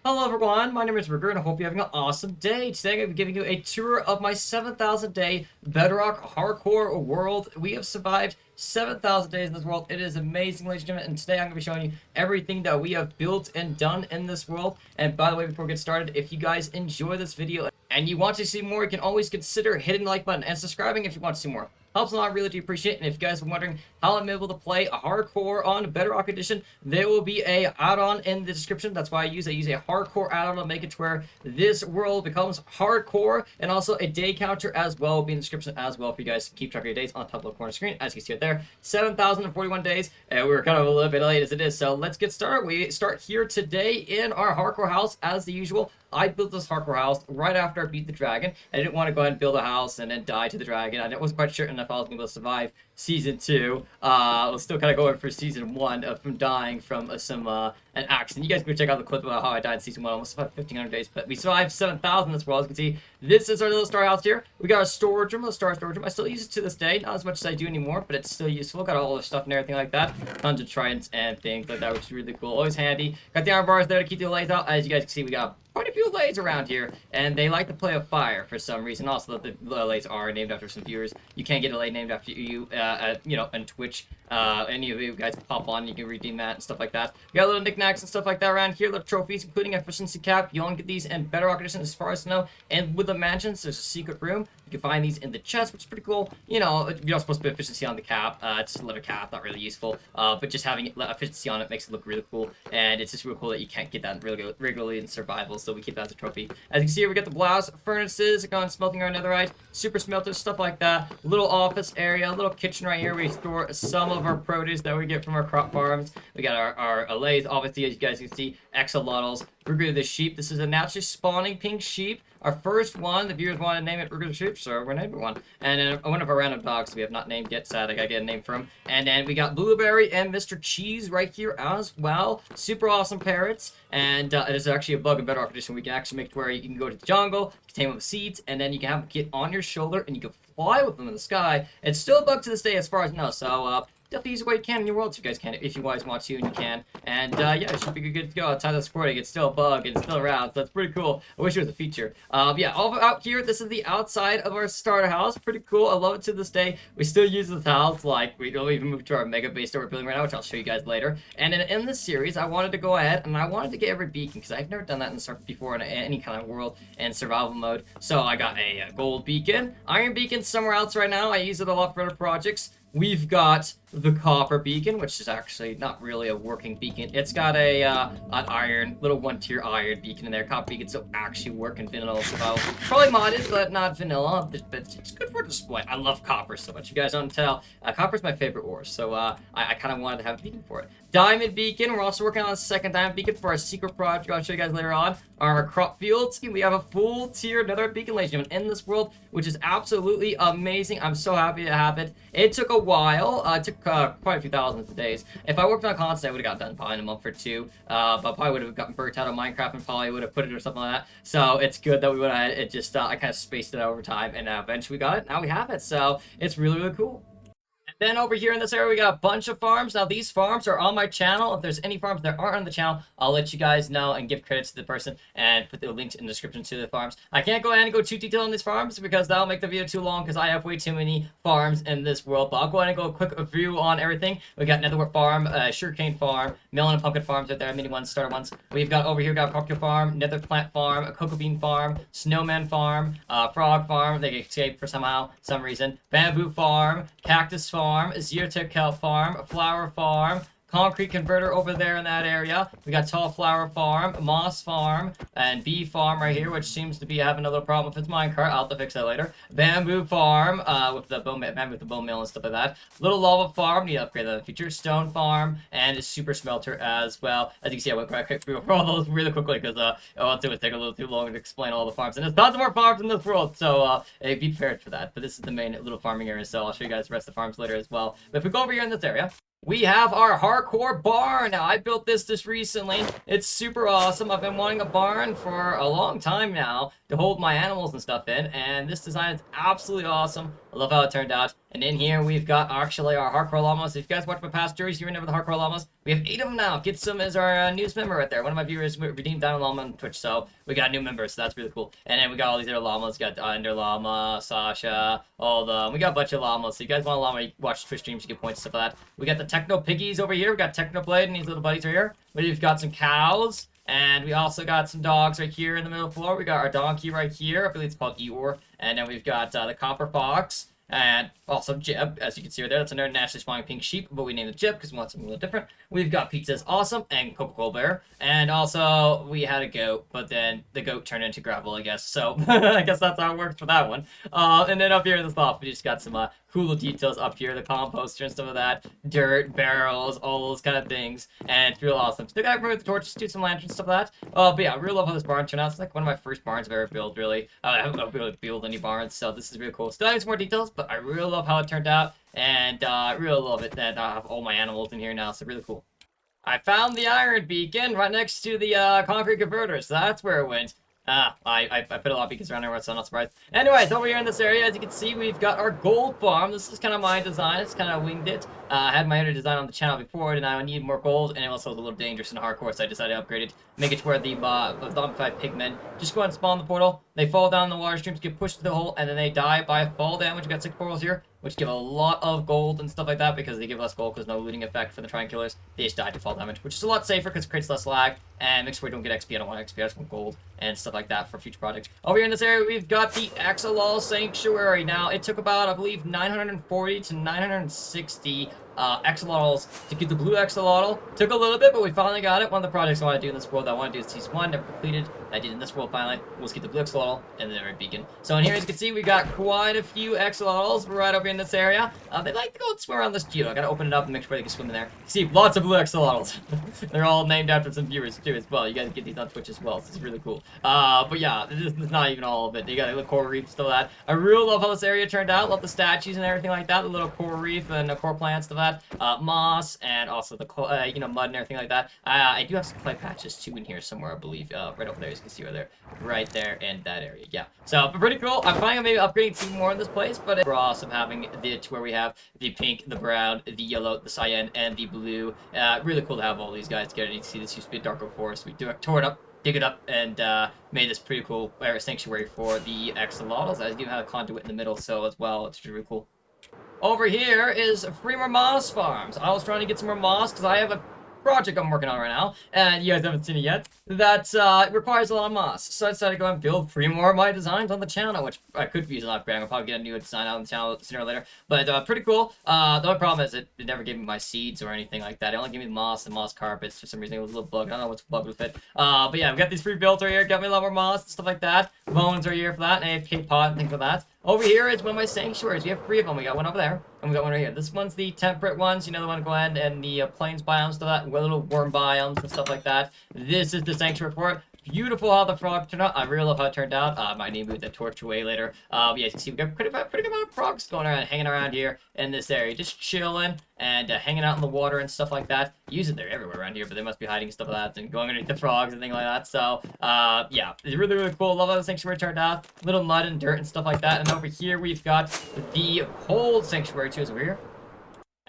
Hello everyone, my name is Ruger and I hope you're having an awesome day. Today I'm going to be giving you a tour of my 7,000 day Bedrock Hardcore World. We have survived 7,000 days in this world. It is amazing, ladies and gentlemen, and today I'm going to be showing you everything that we have built and done in this world. And by the way, before we get started, if you guys enjoy this video and you want to see more, you can always consider hitting the like button and subscribing if you want to see more. Helps a lot, really do appreciate it. And if you guys are wondering how I'm able to play a hardcore on Bedrock Edition, there will be a add-on in the description. That's why I use a hardcore add-on to make it to where this world becomes hardcore, and also a day counter as well will be in the description as well for you guys to keep track of your days on the top left corner screen. As you can see it there, 7,041 days, and we're kind of a little bit late as it is, so let's get started. We start here today in our hardcore house as the usual. I built this hardcore house right after I beat the dragon. I didn't want to go ahead and build a house and then die to the dragon. I wasn't quite sure if I was going to be able to survive season 2. I was still kind of going for season 1 from dying from an accident. You guys can go check out the clip about how I died in season 1. Almost about 1,500 days, but we survived 7,000 as well. As you can see, this is our little star house here. We got a storage room, a storage room. I still use it to this day, not as much as I do anymore, but it's still useful. Got all the stuff and everything like that. Tons of tridents and things like that, which is really cool. Always handy. Got the iron bars there to keep the lights out. As you guys can see, we got quite a few layers around here, and they like to play with fire for some reason. Also, the layers are named after some viewers. You can't get a lay named after you, on Twitch. Any of you guys can pop on, and you can redeem that and stuff like that. We got little knickknacks and stuff like that around here. Little trophies, including efficiency cap. You only get these in Bedrock Edition, as far as I know. And with the mansions, there's a secret room. You can find these in the chest, which is pretty cool. You know, you're not supposed to put efficiency on the cap. It's just a little cap, not really useful. But just having efficiency on it makes it look really cool. And it's just real cool that you can't get that regularly in survival, so we keep that as a trophy. As you can see here, we got the blast furnaces, gone smelting our netherite, super smelters, stuff like that. Little office area, little kitchen right here where we store some of our produce that we get from our crop farms. We got our allays, obviously, as you guys can see, axolotls. Ruger the sheep. This is a naturally spawning pink sheep. Our first one, the viewers want to name it Ruger the sheep, so we're naming one. And then one of our random dogs we have not named yet, sad I gotta get a name for him. And then we got Blueberry and Mr. Cheese right here as well. Super awesome parrots. And there's actually a bug in Bedrock Edition. We can actually make it where you can go to the jungle, tame them with seeds, and then you can have them get on your shoulder and you can fly with them in the sky. It's still a bug to this day as far as I know, so definitely use it what you can in your world if you guys can, if you guys want to and you can. And yeah, it should be good to go. Outside of squirting, it's still a bug and it's still around, so that's pretty cool. I wish it was a feature. Yeah, all out here, this is the outside of our starter house. Pretty cool. I love it to this day. We still use this house, like we don't even move to our mega base that we're building right now, which I'll show you guys later. And in this series, I wanted to go ahead and I wanted to get every beacon because I've never done that in the before in any kind of world and survival mode. So I got a gold beacon, iron beacon somewhere else right now. I use it a lot for other projects. We've got the copper beacon, which is actually not really a working beacon. It's got an iron, little one-tier iron beacon in there. Copper beacons don't actually work in vanilla survival. Probably modded, but not vanilla. But it's good for display. I love copper so much. You guys don't tell. Copper's my favorite ore, so I kind of wanted to have a beacon for it. Diamond beacon. We're also working on a second diamond beacon for our secret project. I'll show you guys later on. Our crop fields. We have a full tier nether beacon, ladies and gentlemen, in this world, which is absolutely amazing. I'm so happy to have it. It took a while. It took quite a few thousands of days. If I worked on constant, I would have got done probably in a month or two. But probably would have gotten burnt out of Minecraft and probably would have put it or something like that. So it's good that we went ahead. It just I kind of spaced it out over time, and eventually we got it. Now we have it. So it's really, really cool. Then over here in this area, we got a bunch of farms. Now, these farms are on my channel. If there's any farms that aren't on the channel, I'll let you guys know and give credits to the person and put the links in the description to the farms. I can't go ahead and go too detailed on these farms because that'll make the video too long because I have way too many farms in this world. But I'll go ahead and go a quick review on everything. We got Netherwort farm, sugarcane farm, melon and pumpkin farms right there, mini ones, starter ones. We've got over here, we got a pumpkin farm, nether plant farm, a cocoa bean farm, snowman farm, frog farm, they escaped for some reason, bamboo farm, cactus farm, zeotech kelp farm, flower farm, concrete converter over there in that area. We got tall flower farm, moss farm, and bee farm right here, which seems to be having a little problem with its minecart. I'll have to fix that later. Bamboo farm with the bone mill and stuff like that. Little lava farm, need to upgrade that in the future. Stone farm and a super smelter as well. As you can see, I went quite through all those really quickly because it would take a little too long to explain all the farms. And there's tons more farms in this world, so be prepared for that. But this is the main little farming area, so I'll show you guys the rest of the farms later as well. But if we go over here in this area, we have our hardcore barn. Now, I built this recently. It's super awesome. I've been wanting a barn for a long time now to hold my animals and stuff in, and this design is absolutely awesome. I love how it turned out. And in here, we've got actually our hardcore llamas. If you guys watch my past series, you remember the hardcore llamas. We have 8 of them now. Get some as our newest member right there. One of my viewers redeemed down a llama on Twitch, so we got new members, so that's really cool. And then we got all these other llamas. We got Ender Llama, Sasha, we got a bunch of llamas. So you guys want a llama, you watch Twitch streams, you get points, stuff like that. We got the Techno Piggies over here. We got Techno Blade and these little buddies right here. We've got some cows. And we also got some dogs right here in the middle floor. We got our donkey right here. I believe it's called Eeyore. And then we've got the copper fox. And also Jib, as you can see right there. That's another naturally spawning pink sheep, but we named it Jib because we want something a little different. We've got Pizza's Awesome and Coca-Cola Bear. And also, we had a goat, but then the goat turned into gravel, I guess. So, I guess that's how it works for that one. And then up here in the loft, we just got some cool little details up here. The composter and stuff of that. Dirt, barrels, all those kind of things. And it's real awesome. Still gotta remove the torches, do some lanterns, stuff like that. But yeah, I really love how this barn turned out. It's like one of my first barns I've ever built, really. I haven't been able to build any barns, so this is really cool. Still having some more details, but I really love how it turned out. And I really love it that I have all my animals in here now, so really cool. I found the iron beacon right next to the concrete converter, so that's where it went. I put a lot of beacons around everywhere, so I'm not surprised. Anyways, over here in this area, as you can see, we've got our gold farm. This is kind of my design. It's kind of winged it. I had my other design on the channel before, and I need more gold, and it also was a little dangerous in hardcore, so I decided to upgrade it. Make it to where the zombified pigmen just go ahead and spawn the portal. They fall down the water streams, get pushed to the hole, and then they die by fall damage. We got 6 portals here, which give a lot of gold and stuff like that because they give less gold because no looting effect for the Trying Killers. They just die to fall damage, which is a lot safer because it creates less lag and makes sure we don't get XP. I don't want XP, I just want gold and stuff like that for future projects. Over here in this area, we've got the Axolotl Sanctuary. Now, it took about, I believe, 940 to 960 axolotls to get the blue axolotl. Took a little bit, but we finally got it. One of the projects I want to do in this world that I want to do is Season 1, never completed. I did in this world finally. We'll get the blue axolotl and the red beacon. So in here, as you can see, we got quite a few axolotls right over in this area. They like to go and swim around this geo. I gotta open it up and make sure they can swim in there. See, lots of blue axolotls. They're all named after some viewers too as well. You guys get these on Twitch as well, so it's really cool. But yeah, this is not even all of it. You got the coral reef, still that. I really love how this area turned out. Love the statues and everything like that. The little coral reef and the coral plants, stuff that. Moss and also the mud and everything like that. I do have some clay patches too in here somewhere, I believe. Right over there, as you can see right there in that area. Yeah, so pretty cool. I'm planning on maybe upgrading some more in this place, but it's awesome having it where we have the pink, the brown, the yellow, the cyan, and the blue. Really cool to have all these guys together. You can see this used to be a darker forest. We tore it up, dig it up, and made this pretty cool sanctuary for the axolotls. I do have a conduit in the middle, so as well, it's really cool. Over here is free more moss farms. I was trying to get some more moss because I have a project I'm working on right now, and you guys haven't seen it yet, that requires a lot of moss. So I decided to go and build 3 more of my designs on the channel, which I could use an upgrade. I'll probably get a new design out on the channel sooner or later. But pretty cool. The only problem is it never gave me my seeds or anything like that. It only gave me the moss and moss carpets. For some reason, it was a little bug. I don't know what's bugged with it. But yeah, we got these free builds right here. Got me a lot more moss and stuff like that. Bones are here for that, and AFK pot and things like that. Over here is one of my sanctuaries. We have 3 of them. We got one over there, and we got one right here. This one's the temperate ones. You know, the one go ahead and the plains biomes, stuff like that, little worm biomes and stuff like that. This is the sanctuary for it. Beautiful how the frog turned out. I really love how it turned out. Might need to move the torch away later. Yeah, you can see we got pretty good amount of frogs going around, hanging around here in this area, just chilling and hanging out in the water and stuff like that. Usually they're everywhere around here, but they must be hiding stuff like that and going underneath the frogs and things like that. So, yeah, it's really, really cool. Love how the sanctuary turned out. Little mud and dirt and stuff like that. And over here we've got the cold sanctuary too, is over here.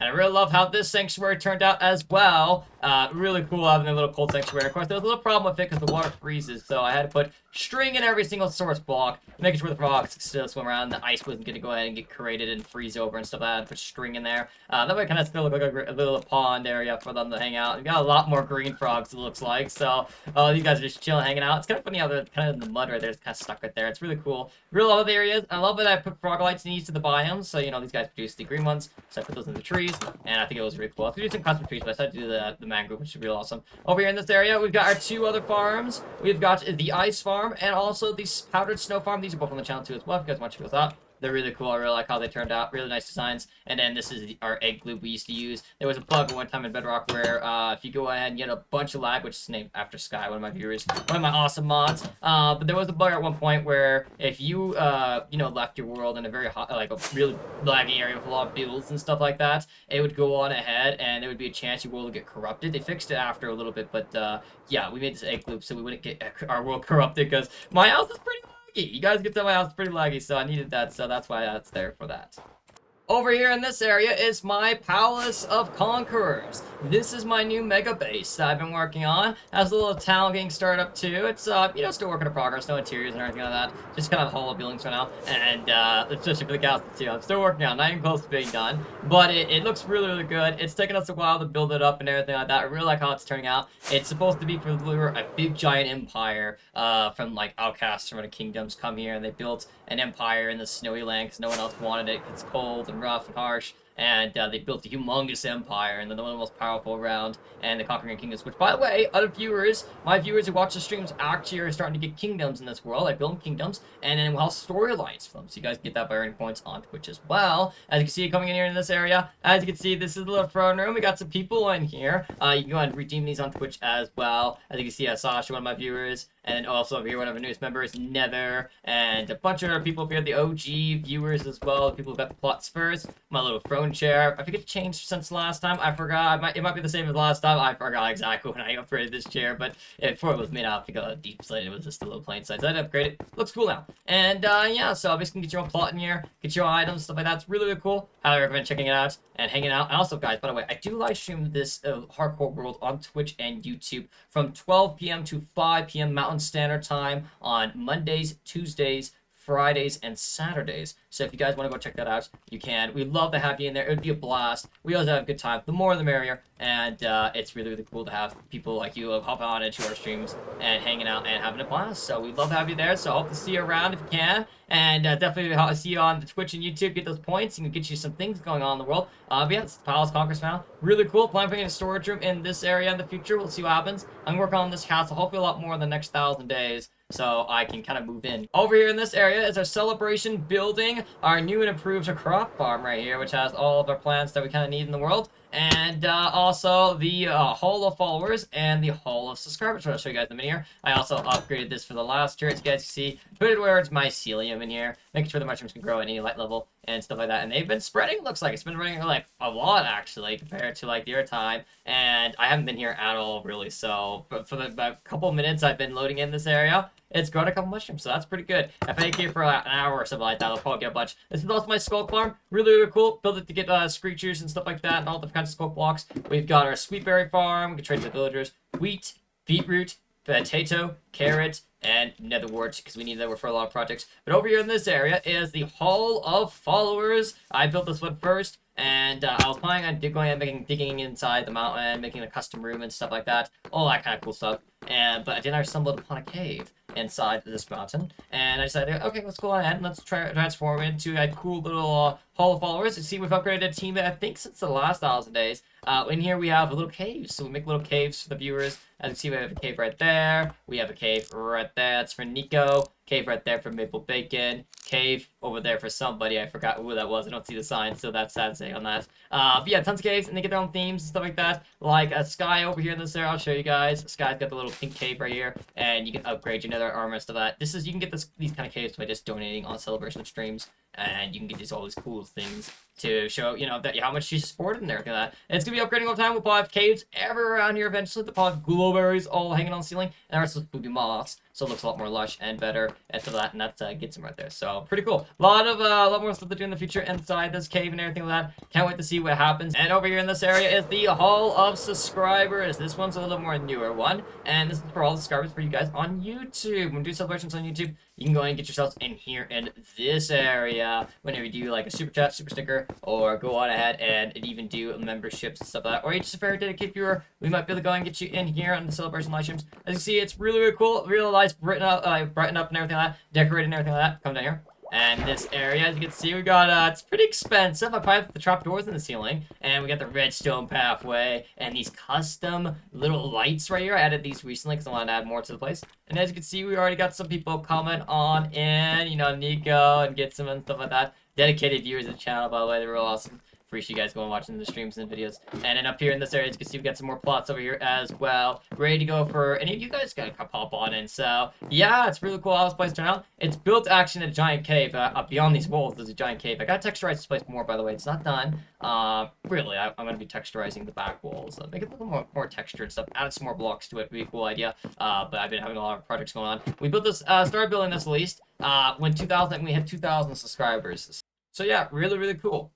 And I really love how this sanctuary turned out as well. Really cool having a little cold sanctuary. Of course, there was a little problem with it because the water freezes, so I had to put string in every single source block, making sure the frogs could still swim around. The ice wasn't going to go ahead and get created and freeze over and stuff like that. I had to put string in there. That way it kind of still look like a little pond area for them to hang out. We've got a lot more green frogs, it looks like. So these guys are just chilling, hanging out. It's kind of funny how they're kind of in the mud right there. It's kind of stuck right there. It's really cool. Really love the areas. I love that I put frog lights in each of the biomes. So, you know, these guys produce the green ones. So I put those in the trees. And I think it was really cool. I was doing some custom trees, but I decided to do the mangrove, which is real awesome. Over here in this area, we've got our 2 other farms. We've got the ice farm and also the powdered snow farm. These are both on the channel too as well, if you guys want to check those out. They're really cool. I really like how they turned out. Really nice designs. And then this is our egg glue we used to use. There was a bug one time in Bedrock where if you go ahead and get a bunch of lag, which is named after Sky, one of my viewers, one of my awesome mods. But there was a bug at one point where if you, left your world in a very hot, like a really laggy area with a lot of builds and stuff like that, it would go on ahead and there would be a chance your world would get corrupted. They fixed it after a little bit, but yeah, we made this egg loop so we wouldn't get our world corrupted because my house is pretty laggy. You guys can tell my house is pretty laggy, so I needed that, so that's why that's there for that. Over here in this area is my Palace of Conquerors. This is my new mega base that I've been working on. Has a little town getting started up too. It's still work in progress, no interiors or anything like that. Just kind of hollow buildings right now, and especially for the castle too. I'm still working on it, not even close to being done, but it looks really, really good. It's taken us a while to build it up and everything like that. I really like how it's turning out. It's supposed to be for a big giant empire from like outcasts from the kingdoms come here, and they built an empire in the snowy land because no one else wanted it because it's cold and rough and harsh. And they built a humongous empire, and they're one of the most powerful around, and the Conquering Kingdoms, which, by the way, other viewers, my viewers who watch the streams actually are starting to get kingdoms in this world. I build kingdoms, and then we'll have storylines for them, so you guys get that by earning points on Twitch as well. As you can see, coming in here in this area, as you can see, this is the little throne room. We got some people in here. You can go ahead and redeem these on Twitch as well. As you can see, Sasha, one of my viewers, and also over here, one of our newest members, Nether, and a bunch of other people up here, the OG viewers as well, the people who got the plots first. My little throne chair. I think it's changed since last time. I forgot. It might be the same as last time. I forgot exactly when I upgraded this chair, but before it was made out, I think a deep slate. It was just a little plain size. I had to upgrade it. Looks cool now. And yeah, so obviously you can get your own plot in here, get your own items, stuff like that. It's really, really cool. Highly recommend checking it out and hanging out. And also, guys, by the way, I do live stream this Hardcore World on Twitch and YouTube from 12 p.m. to 5 p.m. Mountain Standard Time on Mondays, Tuesdays, Fridays, and Saturdays. So if you guys want to go check that out, you can. We'd love to have you in there. It would be a blast. We always have a good time. The more the merrier. And it's really, really cool to have people like you hop on into our streams and hanging out and having a blast. So we'd love to have you there. So I hope to see you around if you can. And definitely see you on the Twitch and YouTube. Get those points and get you some things going on in the world. But yeah, it's the Palace Conquerors now. Really cool. Plan putting a storage room in this area in the future. We'll see what happens. I'm working on this castle. Hopefully a lot more in the next 1,000 days. So I can kind of move in. Over here in this area is our celebration building, our new and improved crop farm right here, which has all of our plants that we kind of need in the world. And also the Hall of Followers and the Hall of Subscribers, which I'll show you guys in a minute here. I also upgraded this for the last year, as you guys can see. Put it where it's mycelium in here, making sure the mushrooms can grow at any light level and stuff like that. And they've been spreading, looks like. It's been running like a lot, actually, compared to like the other time. And I haven't been here at all, really. So, but for about a couple minutes I've been loading in this area, it's grown a couple mushrooms, so that's pretty good. If I hang here for like an hour or something like that, I'll probably get a bunch. This is also my skull farm. Really, really cool. Build it to get screechers and stuff like that, and all different kinds of skull blocks. We've got our sweetberry farm. We can trade the villagers. Wheat, beetroot, potato, carrot, and netherwort, because we need netherwort for a lot of projects. But over here in this area is the Hall of Followers. I built this one first. And I was planning on going and digging inside the mountain, making a custom room and stuff like that. All that kind of cool stuff. But then I stumbled upon a cave inside this mountain. And I decided, okay, let's go ahead and let's try transform it into a cool little Hall of Followers. You see, we've upgraded a team, I think, since the last 1,000 days. In here, we have little caves. So we make little caves for the viewers. As you see, we have a cave right there. We have a cave right there. That's for Nico. Cave right there for Maple Bacon. Cave over there for somebody. I forgot who that was. I don't see the sign, so that's sad to say on that. But yeah, tons of caves, and they get their own themes and stuff like that. Like a Sky over here in this area, I'll show you guys. Sky's got the little pink cave right here, and you can upgrade your nether armor and stuff like that. You can get these kind of caves by just donating on celebration streams, and you can get all these cool things to show, how much you support and everything like that. And it's going to be upgrading all the time. We'll probably have caves everywhere around here eventually. They'll probably have glowberries all hanging on the ceiling, and the rest will be moss, so it looks a lot more lush and better and stuff like that, and that gets them right there. So pretty cool. A lot more stuff to do in the future inside this cave and everything like that. Can't wait to see what happens. And over here in this area is the Hall of Subscribers. This one's a little more newer one, and this is for all the subscribers for you guys on YouTube. When we do celebrations on YouTube, you can go ahead and get yourselves in here in this area whenever you do like a super chat, super sticker, or go on ahead and even do memberships and stuff like that. Or you're just a very dedicated viewer, we might be able to go and get you in here on the celebration live streams. As you see, it's really, really cool. Real nice, brighten up and everything like that, decorated and everything like that. Come down here. And this area, as you can see, we got, it's pretty expensive. I probably put the trapdoors in the ceiling. And we got the redstone pathway and these custom little lights right here. I added these recently because I wanted to add more to the place. And as you can see, we already got some people comment on in, Nico and get some and stuff like that. Dedicated viewers of the channel, by the way. They're real awesome. Appreciate you guys going watching the streams and videos. And then up here in this area, as you can see, we got some more plots over here as well. Ready to go for any of you guys gotta pop on in. So, yeah, it's really cool how this place turned out. It's built actually in a giant cave. Beyond these walls, there's a giant cave. I gotta texturize this place more, by the way. It's not done. Really, I'm gonna be texturizing the back walls. Make it a little more texture and stuff. Add some more blocks to it. Be a cool idea. But I've been having a lot of projects going on. We built this, started building this at least, when we had 2,000 subscribers. So, yeah, really, really cool.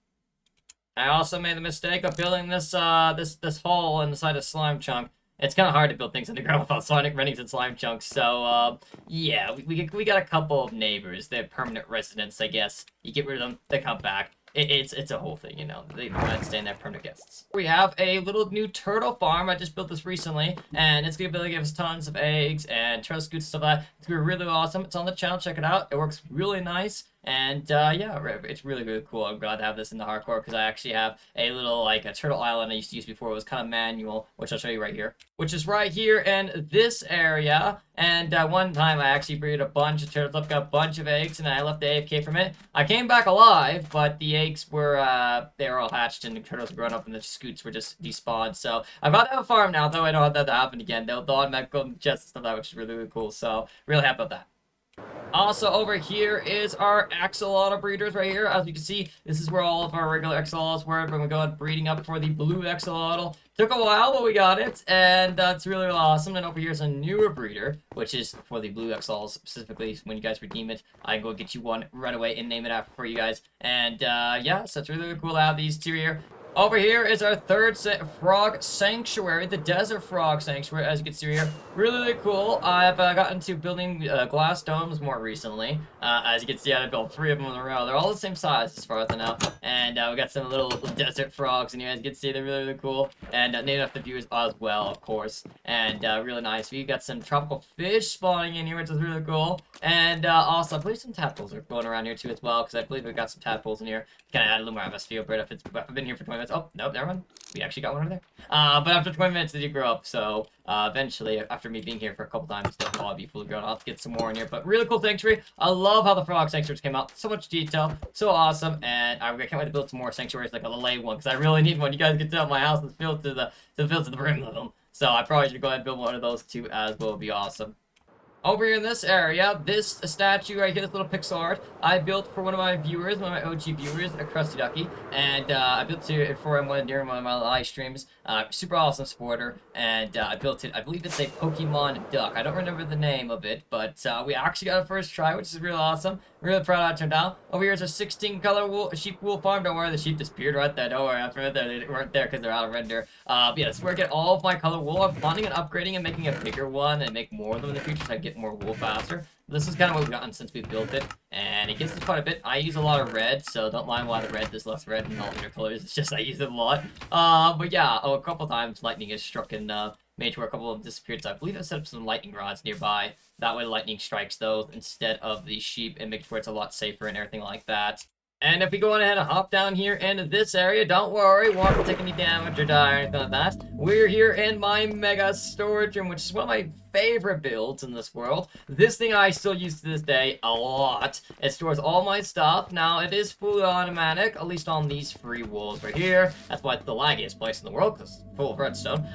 I also made the mistake of building this hole inside a slime chunk. It's kind of hard to build things underground without sonic runnings and slime chunks. So yeah, we got a couple of neighbors. They're permanent residents, I guess. You get rid of them, they come back. It's a whole thing, you know. They want to stay in there, permanent guests. We have a little new turtle farm. I just built this recently, and it's gonna be able to give us tons of eggs and turtle scoots and stuff like that. It's gonna be really awesome. It's on the channel. Check it out. It works really nice. And yeah, it's really, really cool. I'm glad to have this in the hardcore because I actually have a little, like, a turtle island I used to use before. It was kind of manual, which I'll show you right here. Which is right here in this area. And one time I actually breeded a bunch of turtles up, got a bunch of eggs, and I left the AFK from it. I came back alive, but the eggs were, they were all hatched and the turtles were grown up and the scoots were just despawned. So I'm about to have a farm now, though I don't want that to happen again. They'll automatically golden chests and stuff like that, which is really, really cool. So really happy about that. Also, over here is our axolotl breeders right here. As you can see, this is where all of our regular axolotls were. We're going breeding up for the blue axolotl. Took a while, but we got it, and that's really, really awesome. And over here is a newer breeder, which is for the blue axolotls specifically. When you guys redeem it, I can go get you one right away and name it after for you guys. And yeah, so it's really, really cool to have these two here. Over here is our third frog sanctuary, the desert frog sanctuary, as you can see here. Really, really cool. I've gotten into building glass domes more recently. As you can see, I built 3 of them in a row. They're all the same size as far as I know. And we got some little desert frogs, and you guys can see they're really, really cool. And named after the viewers as well, of course. And really nice. We got some tropical fish spawning in here, which is really cool. And also, I believe some tadpoles are going around here too as well, because I believe we got some tadpoles in here. Kind of add a little more atmosphere, but if I've been here for 20 minutes. Oh, nope, never mind. We actually got one over there. But after 20 minutes, they do grow up. So eventually, after me being here for a couple times, they'll probably be fully grown. I'll have to get some more in here. But really cool sanctuary. I love how the frog sanctuaries came out. So much detail. So awesome. And I can't wait to build some more sanctuaries like a Lay one, because I really need one. You guys can tell my house is filled to the brim of them. So I probably should go ahead and build one of those too as well. It'd be awesome. Over here in this area, this statue right here, this little pixel art, I built for one of my viewers, one of my OG viewers, a Krusty Ducky, and I built it for him during one of my live streams. Super awesome supporter, and I built it. I believe it's a Pokemon duck. I don't remember the name of it, but we actually got a first try, which is real awesome. Really proud of how it turned out. Over here is a 16-color sheep wool farm. Don't worry, the sheep disappeared right there. Don't worry, after that they weren't there because they're out of render. Yeah, this is where I get all of my color wool. I'm planning on upgrading and making a bigger one and make more of them in the future so I get more wool faster. This is kind of what we've gotten since we built it, and it gives us quite a bit. I use a lot of red, so don't mind why the red is less red than all the other colors. It's just I use it a lot. But yeah, a couple times lightning has struck and made where a couple of them disappeared. So I believe I set up some lightning rods nearby. That way lightning strikes those instead of the sheep and makes sure it's a lot safer and everything like that. And if we go on ahead and hop down here into this area, don't worry, won't take any damage or die or anything like that. We're here in my mega storage room, which is one of my favorite builds in this world. This thing I still use to this day a lot. It stores all my stuff. Now, it is fully automatic, at least on these free walls right here. That's why it's the laggiest place in the world, because it's full of redstone.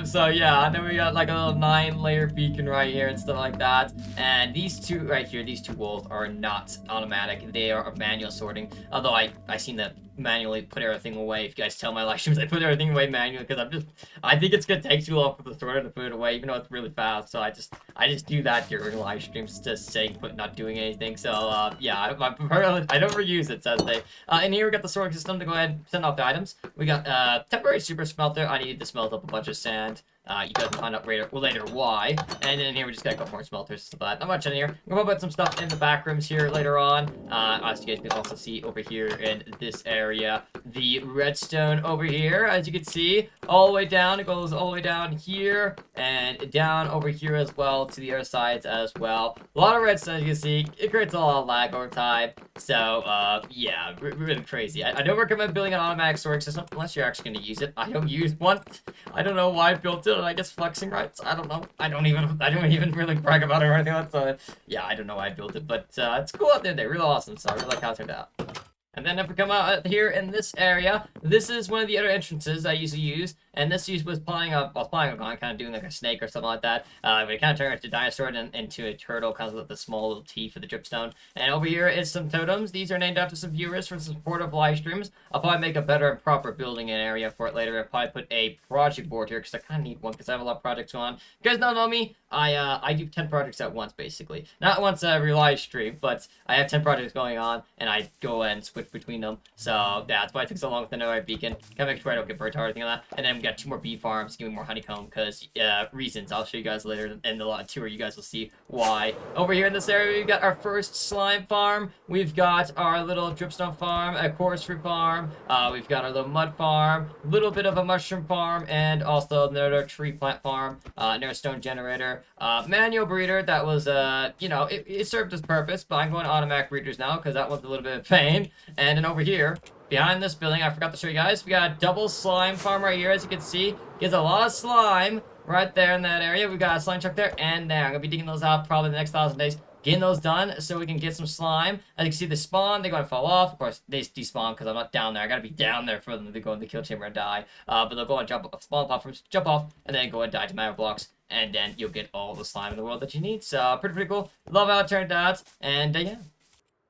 So yeah, and then we got like a little 9-layer beacon right here and stuff like that. And these two right here, these 2 walls are not automatic. They are manual sorting. Although I seen that manually put everything away. If you guys tell my live streams, I put everything away manually because I think it's gonna take too long for the sorter to put it away, even though it's really fast. So I just do that during live streams, just saying not doing anything. So yeah, I don't reuse it, says they. And here we got the sorting system to go ahead and send off the items. We got temporary super smelter. I needed to smelt up a bunch of sand. You guys will find out later why. And then here we just got a couple more smelters, so that not much in here. We'll put some stuff in the back rooms here later on. As you guys can also see over here in this area, the redstone over here, as you can see, all the way down. It goes all the way down here and down over here as well to the other sides as well. A lot of redstone, as you can see. It creates a lot of lag over time. So yeah, really crazy. I don't recommend building an automatic storage system unless you're actually going to use it. I don't use one. I don't know why I built it. And I guess flexing rights. I don't know. I don't even really brag about it or anything like that. So yeah, I don't know why I built it, but it's cool out there. They're really awesome. So I really like how it turned out. And then if we come out here in this area, this is one of the other entrances I usually use. And this was I was planning on kind of doing like a snake or something like that. But it kind of turned into a dinosaur and into a turtle, kind of with the small little teeth for the dripstone. And over here is some totems. These are named after some viewers for supportive live streams. I'll probably make a better and proper building area for it later. I'll probably put a project board here because I kind of need one because I have a lot of projects going on. You guys don't know me. I do 10 projects at once, basically. Not once every live stream, but I have 10 projects going on, and I go and switch between them. So that's why it took so long with the Nether beacon. Gotta make sure I don't get burnt or anything like that. And then we got 2 more bee farms, give me more honeycomb, because reasons. I'll show you guys later in the tour. You guys will see why. Over here in this area, we've got our first slime farm. We've got our little dripstone farm, a chorus fruit farm. We've got our little mud farm, a little bit of a mushroom farm, and also another tree plant farm, near a stone generator. Manual breeder, that was, you know, it served its purpose, but I'm going automatic breeders now because that one's a little bit of pain. And then over here, behind this building, I forgot to show you guys, we got a double slime farm right here, as you can see. Gets a lot of slime right there in that area. We've got a slime truck there and there. I'm going to be digging those out probably the next 1,000 days. Getting those done so we can get some slime. As you can see, they spawn. They're going to fall off. Of course, they despawn because I'm not down there. I got to be down there for them to go in the kill chamber and die. But they'll go and jump off, spawn platforms, jump off, and then go and die to matter blocks. And then you'll get all the slime in the world that you need. So pretty cool. Love how it turned out. And yeah.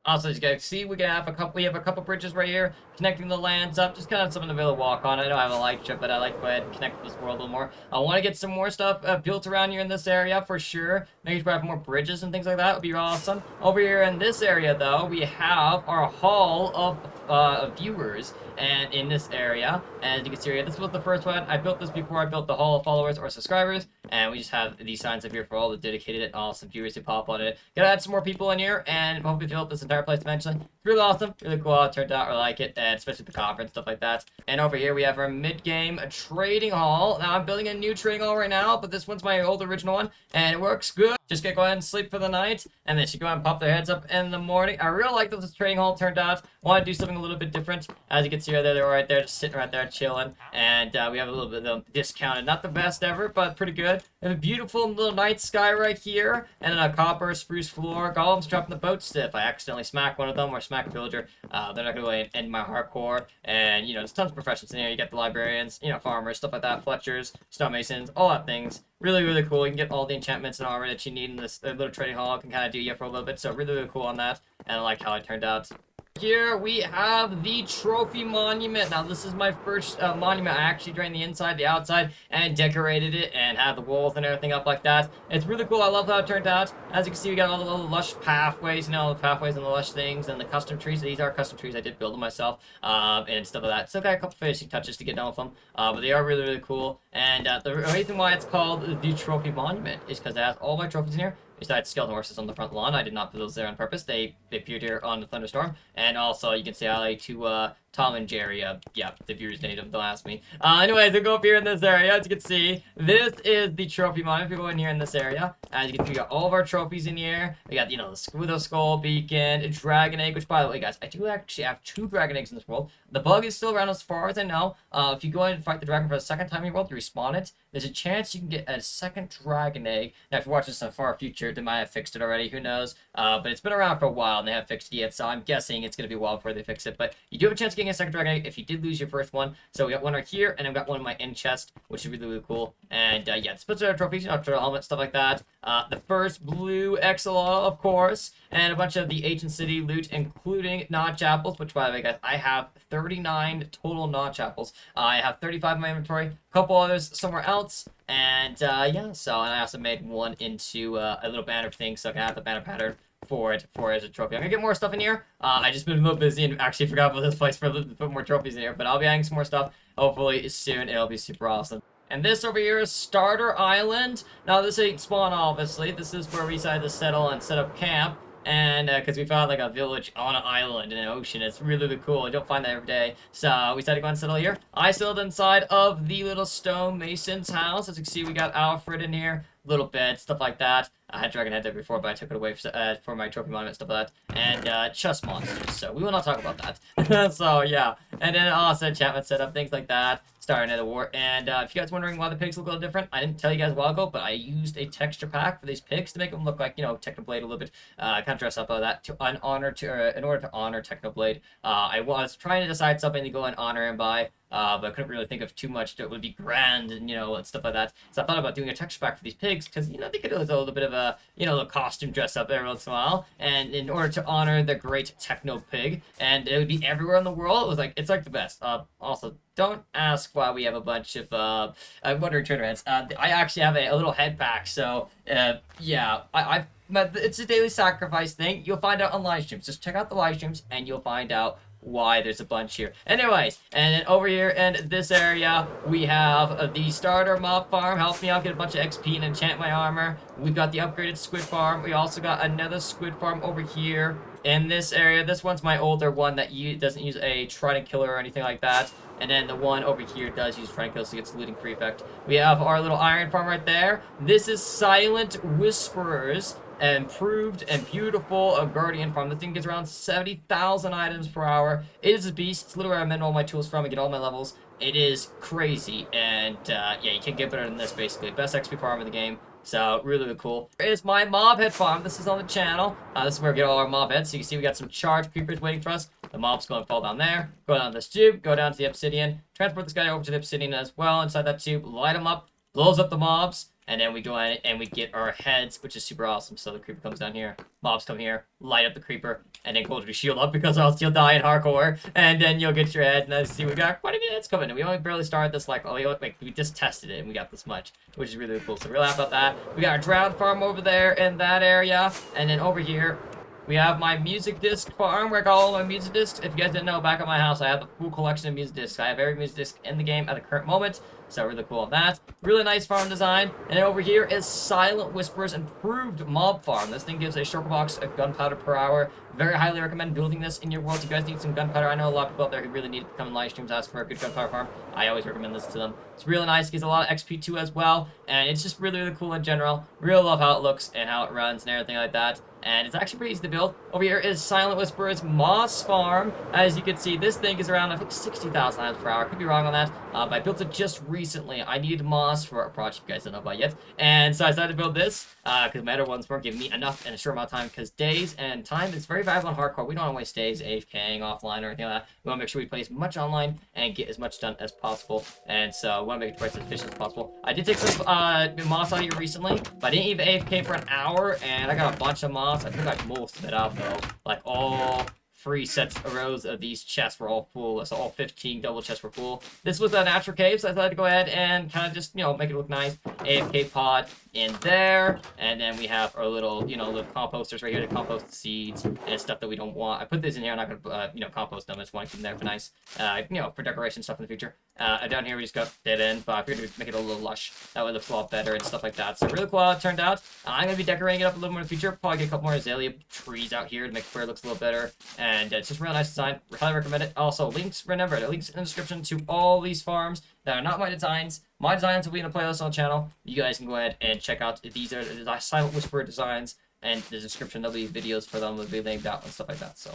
Also, as you guys see, we have a couple bridges right here connecting the lands up. Just kind of something to be able to walk on. I know I have a light trip, but I like to go ahead and connect with this world a little more. I want to get some more stuff built around here in this area for sure. Making sure I have more bridges and things like that would be awesome. Over here in this area, though, we have our hall of viewers. And in this area, as you can see here, this was the first one. I built this before I built the hall of followers or subscribers, and we just have these signs up here for all the dedicated and awesome viewers who pop on it. Gonna add some more people in here, and hopefully fill up this entire place eventually. It's really awesome, really cool how it turned out. I like it, and especially the conference, stuff like that. And over here we have our mid-game trading hall. Now I'm building a new trading hall right now, but this one's my old original one, and it works good. Just gonna go ahead and sleep for the night, and then she go ahead and pop their heads up in the morning. I really like that this trading hall turned out. Want to do something a little bit different. As you can see right there, they're right there, just sitting right there, chilling. And we have a little bit of discounted. Not the best ever, but pretty good. We have a beautiful little night sky right here, and then a copper spruce floor. Golems dropping the boat stiff. I accidentally smack one of them, or smack a villager. They're not gonna end my hardcore. And you know, there's tons of professions in here. You get the librarians, you know, farmers, stuff like that, fletchers, stonemasons, all that things. Really, really cool. You can get all the enchantments and armor that you need in this little trading hall. Can kind of do you for a little bit. So really, really cool on that. And I like how it turned out. Here we have the trophy monument. Now this is my first monument. I actually drained the inside, the outside, and decorated it and had the walls and everything up like that. It's really cool. I love how it turned out. As you can see, we got all the little lush pathways, you know, the pathways and the lush things, and the custom trees. These are custom trees. I did build them myself, and stuff like that. Still got a couple finishing touches to get done with them, but they are really, really cool. And the reason why it's called the trophy monument is because it has all my trophies in here. Besides skeleton horses on the front lawn, I did not put those there on purpose. They appeared here on the thunderstorm, and also you can say hi to Tom and Jerry. Yeah, the viewers named them. Don't ask me. Anyways, we go up here in this area. As you can see, this is the trophy monument. If you go in here in this area, as you can see, we got all of our trophies in here. We got, you know, the Squiddo Skull Beacon, a Dragon Egg, which, by the way, guys, I do actually have 2 Dragon Eggs in this world. The bug is still around as far as I know. If you go in and fight the dragon for the second time in your world, you respawn it. There's a chance you can get a second Dragon Egg. Now, if you're watching this in the far future, they might have fixed it already. Who knows? But it's been around for a while, and they haven't fixed it yet, so I'm guessing it's going to be a while before they fix it. But you do have a chance of getting a second Dragon Egg if you did lose your first one. So we got one right here, and I've got one in my end chest, which is really, really cool. And yeah, the splits are trophies, you know, turtle helmet, stuff like that. The first blue Axolotl, of course, and a bunch of the ancient city loot, including notch apples, which, by the way, guys, I have 39 total notch apples. I have 35 in my inventory, a couple others somewhere else, and yeah, so, and I also made one into a little banner thing, so I can have the banner pattern for it as a trophy. I'm gonna get more stuff in here. I just been a little busy and actually forgot about this place for to put more trophies in here, but I'll be adding some more stuff hopefully soon. It'll be super awesome. And this over here is Starter Island. Now this ain't spawn, obviously. This is where we decided to settle and set up camp. And because we found like a village on an island in an ocean. It's really, really cool. You don't find that every day. So we decided to go and settle here. I settled inside of the little stone mason's house. As you can see, we got Alfred in here. Little bed, stuff like that. I had Dragon Head there before, but I took it away for my trophy monument, stuff like that. And chest monsters, so we will not talk about that. So yeah, and then also enchantment setup, things like that. Starting Nether War. And if you guys wondering why the pigs look a little different, I didn't tell you guys a while ago, but I used a texture pack for these pigs to make them look like, you know, Technoblade a little bit. Kind of dress up all that to in order to honor Technoblade. I was trying to decide something to go and honor him by. but I couldn't really think of too much that would be grand and, and stuff like that. So I thought about doing a texture pack for these pigs, because, they could do a little bit of a, a costume dress up every once in a while, and in order to honor the great techno pig, and it would be everywhere in the world. It's like the best. Also, don't ask why we have a bunch of Wonder Tournaments. I actually have a little head pack, so yeah, it's a daily sacrifice thing. You'll find out on live streams. Just check out the live streams, and you'll find out why there's a bunch here. Anyways, and then over here in this area, we have the starter mob farm. Help me out get a bunch of XP and enchant my armor. We've got the upgraded squid farm. We also got another squid farm over here in this area. This one's my older one that doesn't use a trident killer or anything like that. And then the one over here does use trident killer, so it gets looting free effect. We have our little iron farm right there. This is Silent Whisperers. Improved and beautiful guardian farm. The thing gets around 70,000 items per hour. It is a beast. It's literally where I mend all my tools from and get all my levels. It is crazy, and yeah, you can't get better than this, basically. Best XP farm in the game. So, really, really cool. Here's my mob head farm. This is on the channel. This is where we get all our mob heads. So you can see we got some charge creepers waiting for us. The mob's going to fall down there. Go down this tube. Go down to the obsidian. Transport this guy over to the obsidian as well. Inside that tube, light him up. Blows up the mobs. And then we go in and we get our heads, which is super awesome. So the creeper comes down here, mobs come here, light up the creeper, and then go to shield up, because else you'll die in hardcore. And then you'll get your head. And then see, we got quite a few heads coming. And we only barely started this, we just tested it and we got this much, which is really, really cool. So we're really happy about that. We got our drown farm over there in that area. And then over here, we have my music disc farm, where I got all my music discs. If you guys didn't know, back at my house, I have the full collection of music discs. I have every music disc in the game at the current moment. So really cool on that. Really nice farm design. And then over here is Silent Whisperers Improved Mob Farm. This thing gives a shulker box of gunpowder per hour. Very highly recommend building this in your world. If you guys need some gunpowder, I know a lot of people out there who really need to come in live streams ask for a good gunpowder farm. I always recommend this to them. It's really nice. It gives a lot of XP too as well. And it's just really, really cool in general. Really love how it looks and how it runs and everything like that. And it's actually pretty easy to build. Over here is Silent Whisperers Moss Farm. As you can see, this thing is around, I think, 60,000 items per hour. Could be wrong on that, but I built it just recently. I needed moss for a project you guys don't know about yet. And so I decided to build this, because my other ones weren't giving me enough in a short amount of time, because days and time is very valuable in hardcore. We don't want to waste days AFKing offline or anything like that. We want to make sure we play as much online and get as much done as possible. And so we want to make it as efficient as possible. I did take some moss out here recently, but I didn't even AFK for an hour, and I got a bunch of moss. I think I most of it out though. Like all 3 sets of rows of these chests were all full, so all 15 double chests were full. This was a natural cave, so I thought I'd go ahead and kind of just, make it look nice. AFK pod in there, and then we have our little, little composters right here to compost the seeds and stuff that we don't want. I put these in here. I'm not gonna, compost them. I just want to keep them there for nice, for decoration stuff in the future. Down here we just got dead end, but I figured we'd make it a little lush. That way it looks a lot better and stuff like that. So really cool how it turned out. I'm gonna be decorating it up a little more in the future. Probably get a couple more azalea trees out here to make where it looks a little better. And it's just a real nice design. Highly recommend it. Also, remember, the links in the description to all these farms that are not my designs. My designs will be in a playlist on the channel. You guys can go ahead and check out. These are the Silent Whisperer designs, and the description, there'll be videos for them. They'll be linked out and stuff like that. So.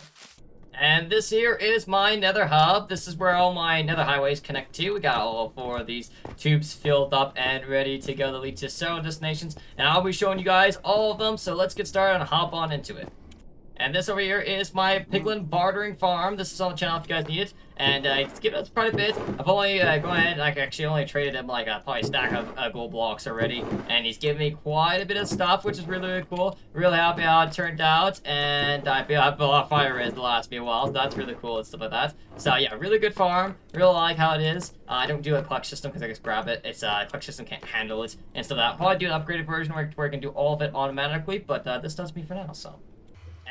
And this here is my Nether hub. This is where all my Nether highways connect to. We got all 4 of these tubes filled up and ready to go to lead to several destinations. And I'll be showing you guys all of them, so let's get started and hop on into it. And this over here is my piglin bartering farm. This is on the channel if you guys need it. And it's given us quite a bit. I've only go ahead, I actually only traded him like probably a stack of gold blocks already. And he's given me quite a bit of stuff, which is really, really cool. Really happy how it turned out. And I feel I have a lot of fire res to last me a while. So that's really cool and stuff like that. So yeah, really good farm. Really like how it is. I don't do a clutch system because I just grab it. It's clutch system can't handle it. And so that probably do an upgraded version where I can do all of it automatically. But this does me for now, so.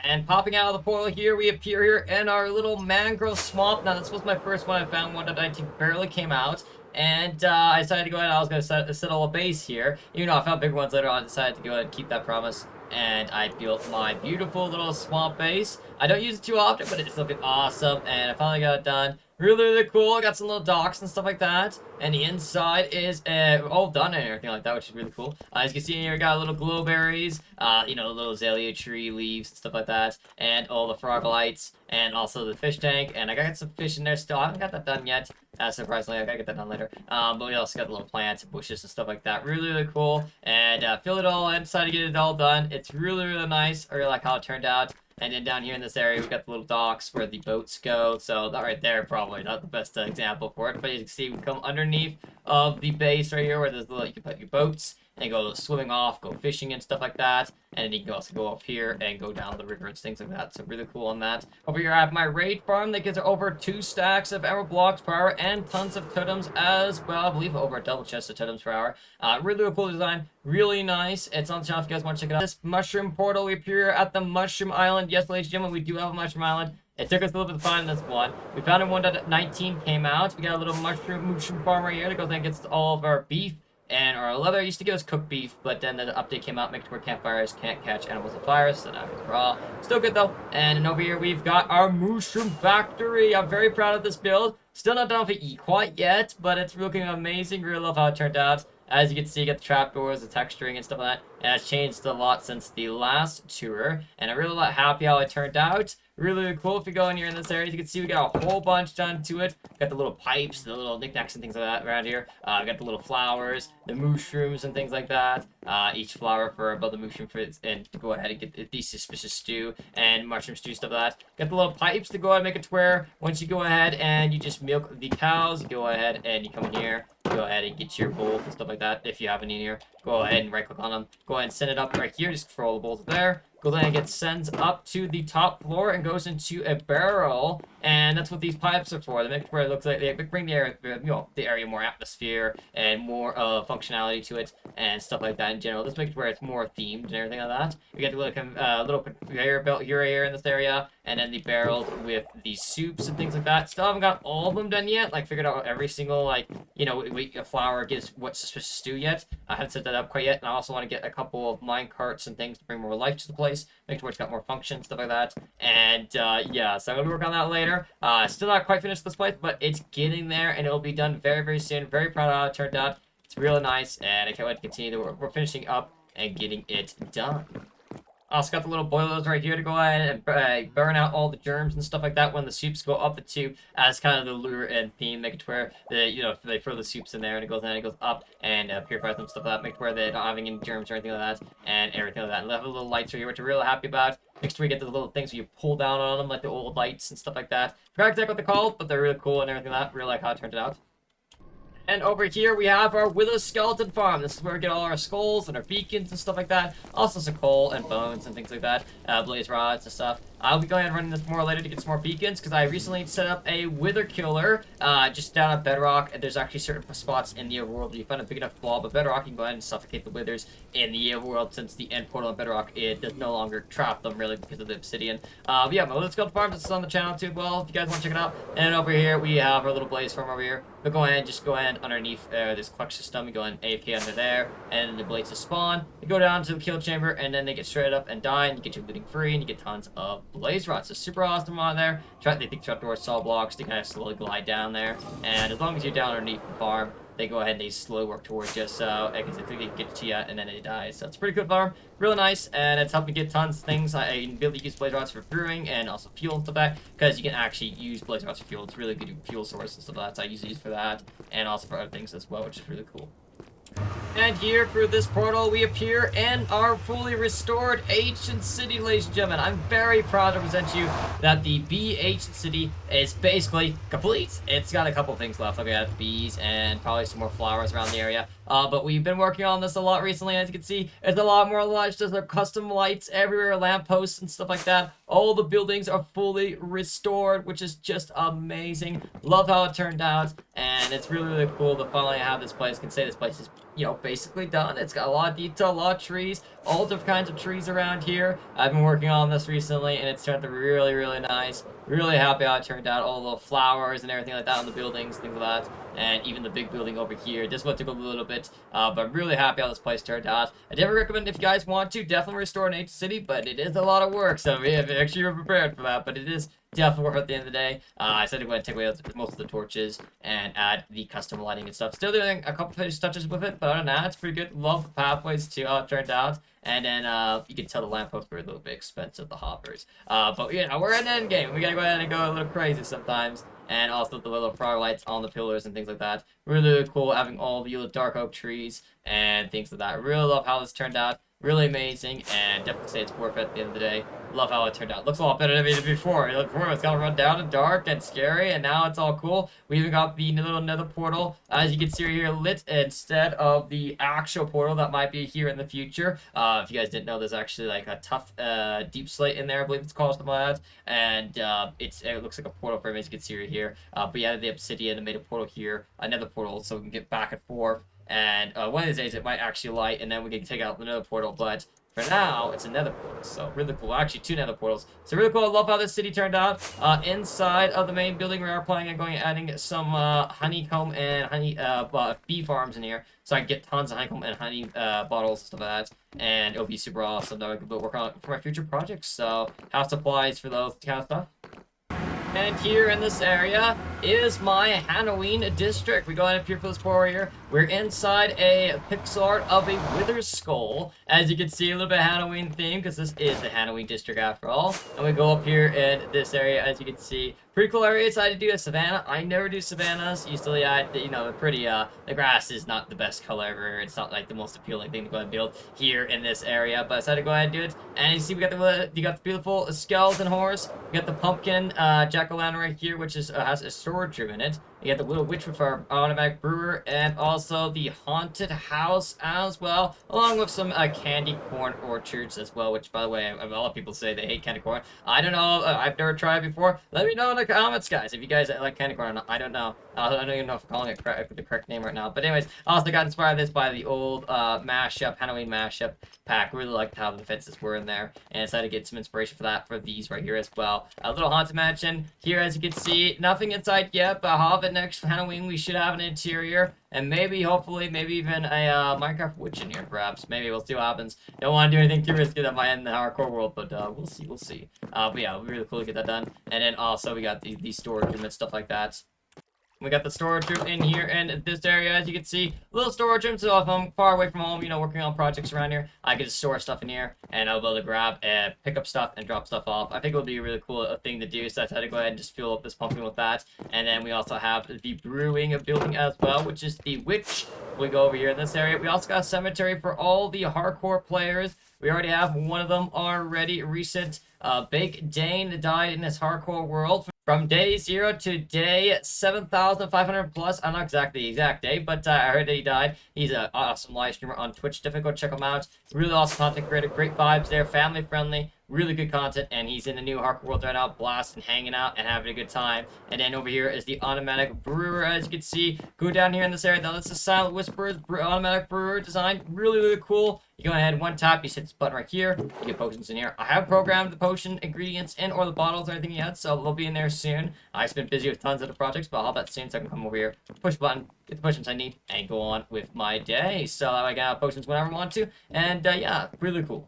And popping out of the portal here, we appear here in our little mangrove swamp. Now, this was my first one. I found one that I think barely came out. And I decided to go ahead and I was going to settle a base here. Even though I found bigger ones later on, I decided to go ahead and keep that promise. And I built my beautiful little swamp base. I don't use it too often, but it's looking awesome. And I finally got it done. Really, really cool. I got some little docks and stuff like that. And the inside is all done and everything like that, which is really cool. As you can see here, we got little glowberries, little azalea tree leaves and stuff like that. And all the frog lights. And also the fish tank. And I got some fish in there still. I haven't got that done yet. Surprisingly, I gotta get that done later. But we also got the little plants and bushes and stuff like that. Really, really cool. And fill it all in. Decided to get it all done. It's really, really nice. I really like how it turned out. And then down here in this area, we've got the little docks where the boats go. So that right there, probably not the best example for it. But as you can see, we come underneath of the base right here where there's little, you can put your boats and go swimming off, go fishing and stuff like that. And then you can also go up here and go down the river and things like that. So really cool on that. Over here I have my raid farm that gives over 2 stacks of emerald blocks per hour and tons of totems as well. I believe over a double chest of totems per hour. Really cool design. Really nice. It's on the channel if you guys want to check it out. This mushroom portal, we appear at the Mushroom Island. Yes, ladies and gentlemen, we do have a Mushroom Island. It took us a little bit to find this one. We found it 1.19 came out. We got a little mushroom farm right here that goes and gets all of our beef and our leather. It used to give us cooked beef, but then the update came out, make it where campfires can't catch animals on fire, so now it's raw. Still good though. And then over here we've got our mushroom factory. I'm very proud of this build. Still not done with it quite yet, but it's looking amazing. Really love how it turned out. As you can see, you get the trapdoors, the texturing, and stuff like that. And it's changed a lot since the last tour. And I'm really happy how it turned out. Really cool. If you go in here in this area, you can see we got a whole bunch done to it. Got the little pipes, the little knickknacks and things like that around here. We got the little flowers, the mushrooms and things like that. Each flower for above the mushroom for it, and to go ahead and get the suspicious stew and mushroom stew, stuff like that. Got the little pipes to go ahead and make it to where once you go ahead and you just milk the cows, you go ahead and you come in here. Go ahead and get your bowls and stuff like that. If you have any in here, go ahead and right click on them. Go ahead and send it up right here. Just throw all the bowls there. Go ahead and get sends up to the top floor and goes into a barrel. And that's what these pipes are for. They make it where it looks like they bring the area, the area more atmosphere and more functionality to it and stuff like that in general. This makes it where it's more themed and everything like that. We get the little conveyor belt here in this area, and then the barrels with the soups and things like that. Still haven't got all of them done yet. Like figured out every single a flower gives what suspicious stew yet. I haven't set that up quite yet, and I also want to get a couple of mine carts and things to bring more life to the place, make sure it's got more function, stuff like that. And yeah, so I'm gonna work on that later. Still not quite finished this place, but it's getting there, and it'll be done very, very soon. Very proud of how it turned out. It's really nice, and I can't wait to continue. We're finishing up and getting it done. Also got the little boilers right here to go ahead and burn out all the germs and stuff like that when the soups go up the tube as kind of the lure and theme. Make it to where they throw the soups in there and it goes up and purifies them, stuff like that. Make it where they're not having any germs or anything like that and everything like that. And have the little lights right here, which we're really happy about. Make sure we get the little things where you pull down on them like the old lights and stuff like that. Forgot exactly what they're called, but they're really cool and everything like that. Really like how it turned out. And over here we have our Wither Skeleton Farm. This is where we get all our skulls and our beacons and stuff like that. Also some coal and bones and things like that. Blaze rods and stuff. I'll be going and running this more later to get some more beacons because I recently set up a Wither Killer just down at Bedrock. And there's actually certain spots in the overworld where you find a big enough blob of Bedrock, you can go ahead and suffocate the Withers in the overworld since the end portal on Bedrock, it does no longer trap them really because of the obsidian. But yeah, my Wither Skeleton Farm, this is on the channel too as well if you guys want to check it out. And over here we have our little blaze farm over here. But go ahead, just go ahead underneath this clutch system. You go in AFK under there, and then the blazes spawn. You go down to the kill chamber, and then they get straight up and die, and you get your looting free, and you get tons of blaze rods. So super awesome on there. They think trapdoors, saw blocks, they kind of slowly glide down there. And as long as you're down underneath the farm, they go ahead and they slowly work towards you. So I guess they think they get to you, and then it dies. So it's a pretty good farm, really nice, and it's helped me get tons of things. I can be able to use blaze rods for brewing and also fuel and stuff like that, because you can actually use blaze rods for fuel. It's really good fuel source and stuff like that. So I usually use for that, and also for other things as well, which is really cool. And here through this portal we appear in our fully restored ancient city, ladies and gentlemen. I'm very proud to present you that the bee ancient city is basically complete. It's got a couple things left. Like we got bees and probably some more flowers around the area. But we've been working on this a lot recently. As you can see, it's a lot more lush. There's custom lights everywhere, lampposts and stuff like that. All the buildings are fully restored, which is just amazing. Love how it turned out, and it's really, really cool to finally have this place. I can say this place is, basically done. It's got a lot of detail, a lot of trees, all different kinds of trees around here. I've been working on this recently, and it's turned out really, really nice. Really happy how it turned out. All the flowers and everything like that on the buildings, things like that. And even the big building over here. This one took a little bit, but I'm really happy how this place turned out. I definitely recommend if you guys want to, definitely restore an ancient city, but it is a lot of work, so yeah, make sure you're prepared for that, but it is definitely worth it at the end of the day. I said I'm going to take away most of the torches and add the custom lighting and stuff. Still doing a couple of touches with it, but other than that, it's pretty good. Love the pathways too, how it turned out. And then you can tell the lampposts were a little bit expensive, the hoppers. But we're in the end game. We gotta go ahead and go a little crazy sometimes. And also the little flower lights on the pillars and things like that. Really, really cool having all the little dark oak trees and things like that. I really love how this turned out. Really amazing, and definitely say it's worth it at the end of the day. Love how it turned out. Looks a lot better than it did before. Before it was kind of run down and dark and scary, and now it's all cool. We even got the little nether portal, as you can see here, lit instead of the actual portal that might be here in the future. If you guys didn't know, there's actually like a tough deep slate in there, I believe it's called, something like that. And it looks like a portal frame, as you can see right here. But yeah, the obsidian and made a portal here, another portal, so we can get back and forth. And one of these days it might actually light, and then we can take out another portal. But for now, it's a nether portal, so really cool. Actually, two nether portals. So really cool. I love how this city turned out. Inside of the main building, we are planning on going and adding some honeycomb and honey bee farms in here, so I can get tons of honeycomb and honey bottles and stuff like that. And it'll be super awesome that I can work on for my future projects. So house supplies for those kind of stuff. And here in this area is my Halloween district. We go up here for this portal here. We're inside a pixel art of a wither skull. As you can see, a little bit of Halloween theme, because this is the Halloween district after all. And we go up here in this area, as you can see. Pretty cool area. Decided to do a savanna. I never do savannas. Usually, the pretty, the grass is not the best color ever. It's not like the most appealing thing to go ahead and build here in this area. But I decided to go ahead and do it. And you see, we got the beautiful skeleton horse. We got the pumpkin jack-o'-lantern right here, which is has a storage room in it. You got the little witch with our automatic brewer, and also the haunted house as well, along with some candy corn orchards as well, which, by the way, a lot of people say they hate candy corn. I don't know. I've never tried it before. Let me know in the comments, guys, if you guys like candy corn or not. I don't know. I don't even know if I'm calling it the correct name right now. But anyways, I also got inspired this by the old mashup, Halloween mashup pack. Really liked how the fences were in there, and decided to get some inspiration for that for these right here as well. A little haunted mansion here, as you can see. Nothing inside yet, but I'll have it next Halloween. We should have an interior, and maybe, hopefully, maybe even a Minecraft witch in here, perhaps. Maybe we'll see what happens. Don't want to do anything too risky that might end the hardcore world, but we'll see. But yeah, it'll be really cool to get that done. And then also we got these storage room and stuff like that. We got the storage room in here and this area, as you can see, little storage room. So if I'm far away from home, working on projects around here, I can just store stuff in here, and I'll be able to grab and pick up stuff and drop stuff off. I think it'll be a really cool thing to do. So I decided to go ahead and just fill up this pumpkin with that. And then we also have the brewing building as well, which is the witch. We go over here in this area. We also got a cemetery for all the hardcore players. We already have one of them already. Recent Bake Dane died in this hardcore world. From day 0 to day 7,500 plus. I don't know exactly the exact day, but I heard that he died. He's an awesome live streamer on Twitch. Definitely go check him out. Really awesome content creator. Great vibes there. Family friendly. Really good content, and he's in the new hardcore world right now, blasting, hanging out, and having a good time. And then over here is the automatic brewer, as you can see. Go down here in this area. Now, this is Silent Whisper's automatic brewer design. Really, really cool. You go ahead, one tap, you hit this button right here. You get potions in here. I have programmed the potion ingredients in, or the bottles or anything yet, so they'll be in there soon. I've been busy with tons of the projects, but I'll have that soon, so I can come over here, push a button, get the potions I need, and go on with my day. So I got potions whenever I want to, and yeah, really cool.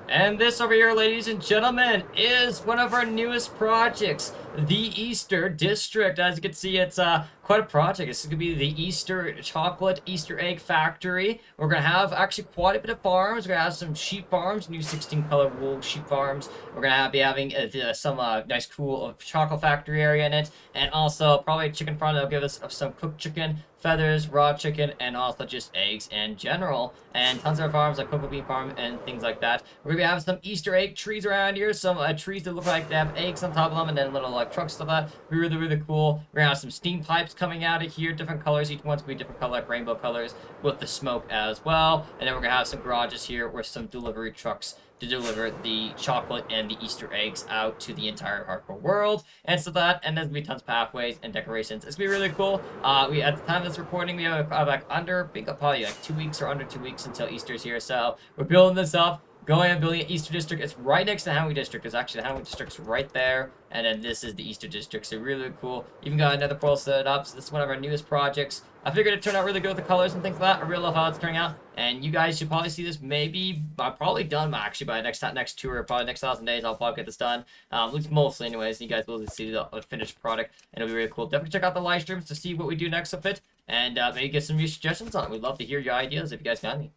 And this over here, ladies and gentlemen, is one of our newest projects, the Easter District. As you can see, it's quite a project. This is going to be the Easter chocolate Easter egg factory. We're going to have actually quite a bit of farms. We're going to have some sheep farms, new 16-color wool sheep farms. We're going to be having some nice, cool chocolate factory area in it. And also probably a chicken farm that'll give us some cooked chicken, feathers, raw chicken, and also just eggs in general. And tons of farms like cocoa bean farm and things like that. We're going to be having some Easter egg trees around here. Some trees that look like they have eggs on top of them, and then little trucks stuff like that. Really, really cool. We're going to have some steam pipes coming out of here, different colors. Each one's going to be different color, like rainbow colors, with the smoke as well. And then we're going to have some garages here with some delivery trucks to deliver the chocolate and the Easter eggs out to the entire hardcore world and so that. And there's gonna be tons of pathways and decorations. It's gonna be really cool. We at the time of this recording, we have like probably like 2 weeks or under 2 weeks until Easter's here. So we're building this up. Going and building an Easter district. It's right next to the Halloween district. It's actually the Halloween district's right there. And then this is the Easter district. So really, really cool. Even got another portal set up. So this is one of our newest projects. I figured it turned out really good with the colors and things like that. I really love how it's turning out. And you guys should probably see this maybe, probably done actually by next tour, probably next 1,000 days. I'll probably get this done. At least mostly anyways. You guys will see the finished product. And it'll be really cool. Definitely check out the live streams to see what we do next with it. And maybe get some new suggestions on it. We'd love to hear your ideas if you guys got any.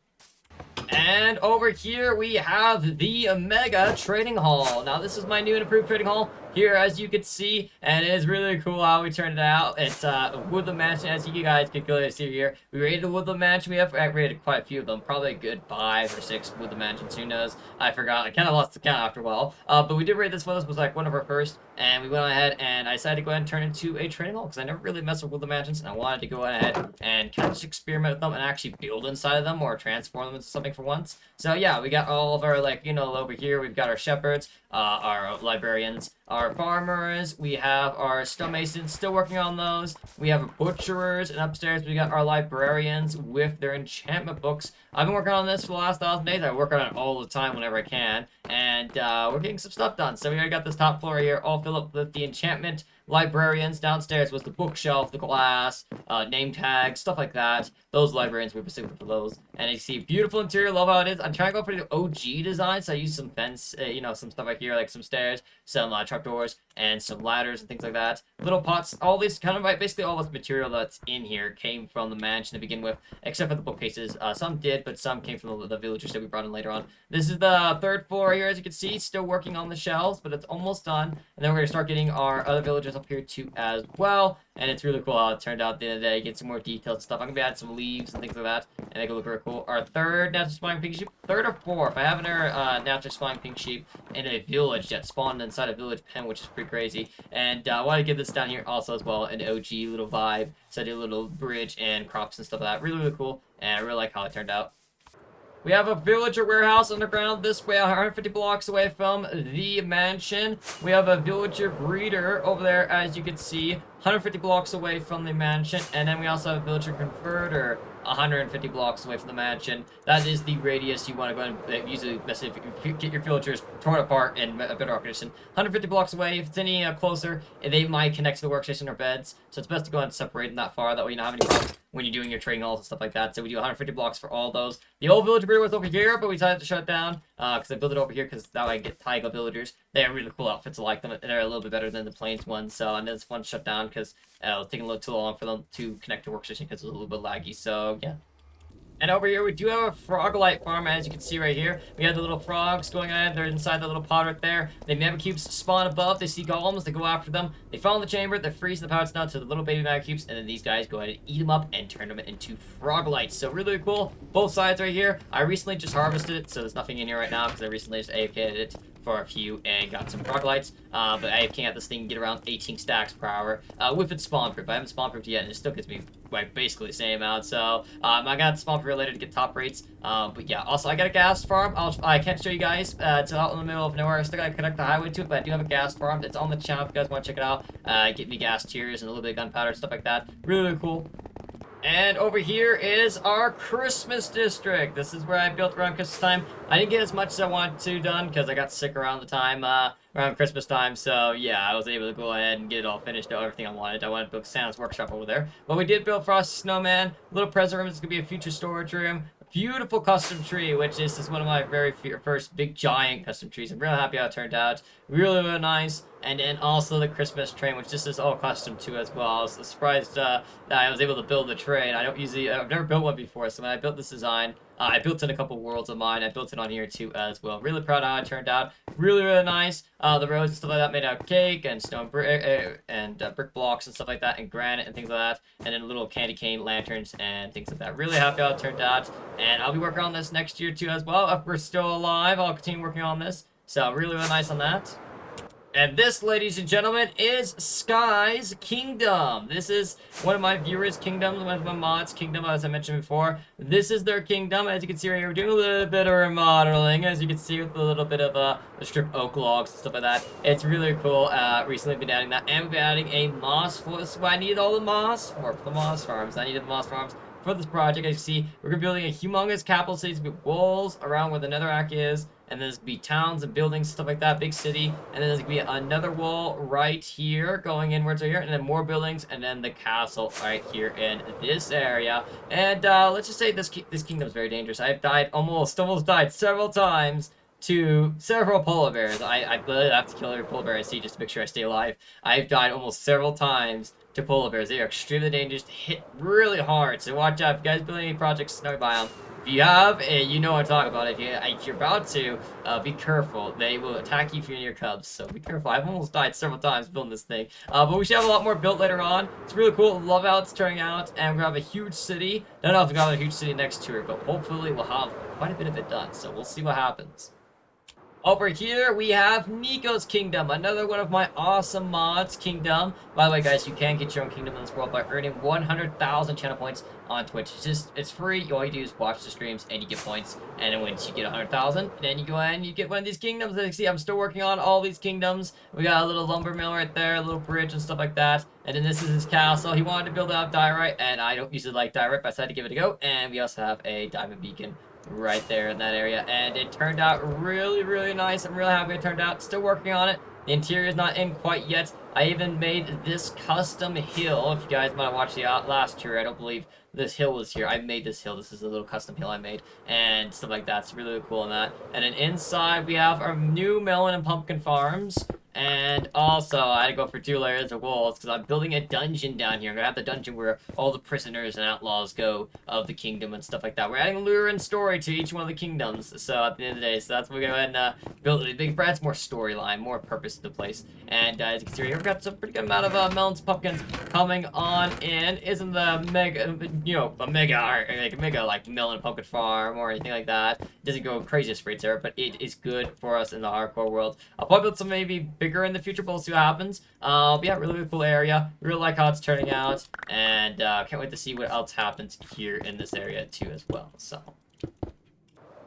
And over here we have the Mega Trading Hall. Now this is my new and improved trading hall. here, as you can see, and it is really cool how we turned it out. It's a woodland mansion, as you guys can clearly see here. We rated a woodland mansion. We have rated quite a few of them, probably a good 5 or 6 woodland mansions. Who knows? I forgot. I kind of lost the count after a while. But we did rate this one. This was like one of our first, and we went ahead and I decided to go ahead and turn it into a training hall because I never really messed with woodland mansions, and I wanted to go ahead and kind of just experiment with them and actually build inside of them or transform them into something for once. So yeah, we got all of our, like, you know, over here we've got our shepherds, our librarians, our farmers, we have our stonemasons, still working on those. We have butcherers, and upstairs we got our librarians with their enchantment books. I've been working on this for the last 1,000 days. I work on it all the time whenever I can, and we're getting some stuff done. So we already got this top floor here all filled up with the enchantment librarians. Downstairs was the bookshelf, the glass, name tags, stuff like that. Those librarians, we were specific for those. And you see, beautiful interior, love how it is. I'm trying to go for the OG design, so I used some fence, you know, some stuff like here, like some stairs, some trapdoors, and some ladders and things like that. Little pots, all this kind of, like, basically all this material that's in here came from the mansion to begin with, except for the bookcases. Some did, but some came from the villagers that we brought in later on. This is the third floor here, as you can see, still working on the shelves, but it's almost done. And then we're gonna start getting our other villagers up here too as well. And it's really cool how it turned out at the end of the day. Get some more detailed stuff. I'm gonna be adding some leaves and things like that, and make it look really cool. Our third natural spawning pink sheep, third or fourth. I haven't our natural spawning pink sheep in a village yet, spawned inside a village pen, which is pretty crazy. And I want to give this down here also as well an OG little vibe. So I did a little bridge and crops and stuff like that. Really, really cool, and I really like how it turned out. We have a villager warehouse underground this way, 150 blocks away from the mansion. We have a villager breeder over there, as you can see, 150 blocks away from the mansion. And then we also have a villager converter, 150 blocks away from the mansion. That is the radius you want to go and usually, if you get your villagers torn apart in Bedrock Edition. 150 blocks away. If it's any closer, they might connect to the workstation or beds. So it's best to go and separate them that far. That way you don't have any problems when you're doing your trading halls and stuff like that. So we do 150 blocks for all those. The old villager breeder was over here, but we decided to shut it down because I built it over here because that way I get Taiga villagers. They have really cool outfits. I like them. They're a little bit better than the plains ones. So and this one shut down because it was taking a little too long for them to connect to workstation because it was a little bit laggy. So yeah. And over here, we do have a frog-light farm, as you can see right here. We have the little frogs going on. They're inside the little pot right there. The mega cubes spawn above. They see golems. They go after them. They fall in the chamber. They freeze the pouch down to the little baby mega cubes. And then these guys go ahead and eat them up and turn them into frog-lights. So really cool. Both sides right here. I recently just harvested it, so there's nothing in here right now because I recently just AFK'd it for a few and got some frog lights. But AFK at this thing get around 18 stacks per hour with its spawn proof. I haven't spawn proofed yet, and it still gets me like basically the same amount. So I got spawn proof later to get top rates. But yeah, also I got a gas farm. I can't show you guys. It's out in the middle of nowhere. I still gotta connect the highway to it, but I do have a gas farm. It's on the channel if you guys want to check it out. Get me gas tiers and a little bit of gunpowder and stuff like that. Really, really cool. And over here is our Christmas district. This is where I built around Christmas time. I didn't get as much as I wanted to done because I got sick around the time, around Christmas time. So yeah, I was able to go ahead and get it all finished, everything I wanted. I wanted to build Santa's workshop over there. But we did build Frosty Snowman, little present room. It's going to be a future storage room. Beautiful custom tree, which is one of my very first big giant custom trees. I'm really happy how it turned out. Really, really nice. And then also the Christmas train, which this is all custom too as well. I was surprised that I was able to build the train. I've never built one before, so when I built this design, I built in a couple worlds of mine. I built it on here too as well. Really proud of how it turned out. Really, really nice. The roads and stuff like that made out of cake and stone brick and brick blocks and stuff like that, and granite and things like that. And then little candy cane lanterns and things like that. Really happy how it turned out. And I'll be working on this next year too as well. If we're still alive, I'll continue working on this. So really, really nice on that. And this, ladies and gentlemen, is Sky's Kingdom. This is one of my viewers' kingdoms, one of my mods' kingdom, as I mentioned before. This is their kingdom. As you can see right here, we're doing a little bit of remodeling, as you can see, with a little bit of the strip oak logs and stuff like that. It's really cool. Recently been adding that, and we've been adding a moss for this. I needed all the moss for the moss farms. I needed the moss farms for this project. As you see, we're gonna be building a humongous capital city. It's gonna be walls around where the netherrack is. And then there's gonna be towns and buildings, stuff like that, big city. And then there's gonna be another wall right here, going inwards right here, and then more buildings, and then the castle right here in this area. And let's just say this kingdom is very dangerous. I've died almost died several times to several polar bears. I literally have to kill every polar bear I see just to make sure I stay alive. I've died almost several times polar bears. They are extremely dangerous to hit really hard, so watch out. If you guys build any projects, snowy biome, If you have, you know what I'm talking about. If you're about to, be careful. They will attack you if you're near cubs, so be careful. I've almost died several times building this thing. But we should have a lot more built later on. It's really cool. Love how it's turning out, and we're gonna have a huge city. Don't know if we're gonna have a huge city next to it, but hopefully we'll have quite a bit of it done. So we'll see what happens. Over here, we have Nico's Kingdom, another one of my awesome mods, Kingdom. By the way, guys, you can get your own kingdom in this world by earning 100,000 channel points on Twitch. It's free. All you do is watch the streams, and you get points. And then once you get 100,000, then you go ahead and you get one of these kingdoms. As you can see, I'm still working on all these kingdoms. We got a little lumber mill right there, a little bridge and stuff like that. And then this is his castle. He wanted to build it out of diorite, and I don't usually like diorite, but I decided to give it a go. And we also have a diamond beacon right there in that area, and it turned out really nice. I'm really happy it turned out. Still working on it. The interior is not in quite yet. I even made this custom hill. If you guys might have watched the last tour, I don't believe this hill was here. I made this hill. This is a little custom hill I made, and stuff like that. It's really cool in that. And then inside we have our new melon and pumpkin farms. And also, I had to go for 2 layers of walls because I'm building a dungeon down here. I'm going to have the dungeon where all the prisoners and outlaws go of the kingdom and stuff like that. We're adding lure and story to each one of the kingdoms. So at the end of the day, so that's what we're going to go ahead and build. It adds more storyline, more purpose to the place. And as you can see here, we've got some pretty good amount of melons, pumpkins coming on in. Isn't the mega, a mega like melon pumpkin farm or anything like that. It doesn't go crazy rates there, but it is good for us in the hardcore world. I'll probably build some maybe bigger in the future, but we'll see what happens. But yeah, really cool area. Really like how it's turning out, and can't wait to see what else happens here in this area too as well. So,